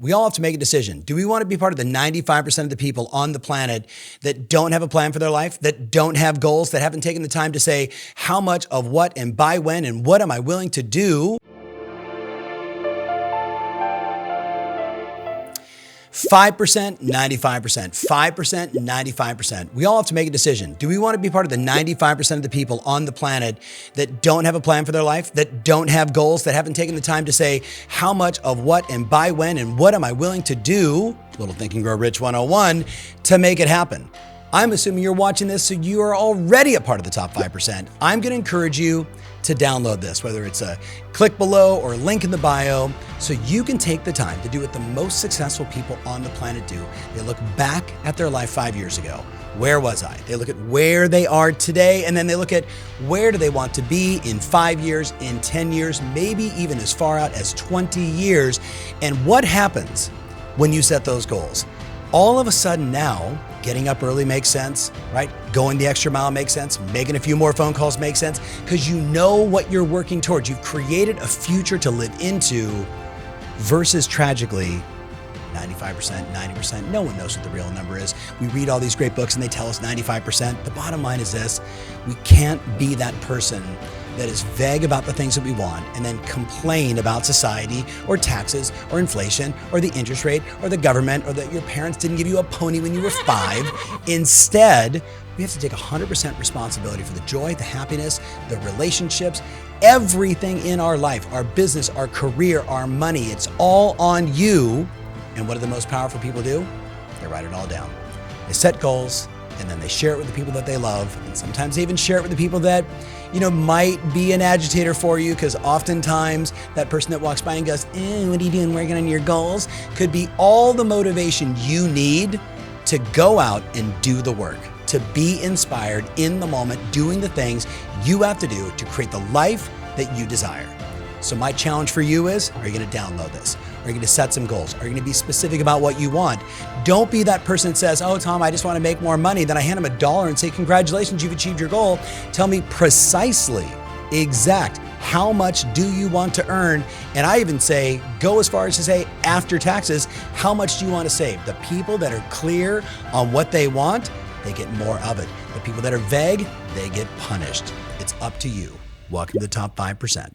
We all have to make a decision. Do we want to be part of the 95% of the people on the planet that don't have a plan for their life, that don't have goals, that haven't taken the time to say how much of what and by when and what am I willing to do? 5%, 95%, 5%, 95%. We all have to make a decision. Do we want to be part of the 95% of the people on the planet that don't have a plan for their life, that don't have goals, that haven't taken the time to say how much of what and by when and what am I willing to do, Little Think and Grow Rich 101, to make it happen? I'm assuming you're watching this, so you are already a part of the top 5%. I'm going to encourage you to download this, whether it's a click below or a link in the bio, so you can take the time to do what the most successful people on the planet do. They look back at their life 5 years ago. Where was I? They look at where they are today, and then they look at where do they want to be in 5 years, in 10 years, maybe even as far out as 20 years. And what happens when you set those goals? All of a sudden now, getting up early makes sense, right? Going the extra mile makes sense. Making a few more phone calls makes sense because you know what you're working towards. You've created a future to live into versus tragically 95%, 90%. No one knows what the real number is. We read all these great books and they tell us 95%. The bottom line is this: we can't be that person that is vague about the things that we want and then complain about society or taxes or inflation or the interest rate or the government or that your parents didn't give you a pony when you were 5. Instead, we have to take 100% responsibility for the joy, the happiness, the relationships, everything in our life, our business, our career, our money. It's all on you. And what do the most powerful people do? They write it all down. They set goals and then they share it with the people that they love. And sometimes they even share it with the people that, might be an agitator for you, because oftentimes that person that walks by and goes, what are you doing working on your goals? Could be all the motivation you need to go out and do the work, to be inspired in the moment, doing the things you have to do to create the life that you desire. So my challenge for you is, are you going to download this? Are you going to set some goals? Are you going to be specific about what you want? Don't be that person that says, oh, Tom, I just want to make more money. Then I hand them $1 and say, congratulations, you've achieved your goal. Tell me precisely, exact, how much do you want to earn? And I even say, go as far as to say, after taxes, how much do you want to save? The people that are clear on what they want, they get more of it. The people that are vague, they get punished. It's up to you. Welcome to the top 5%.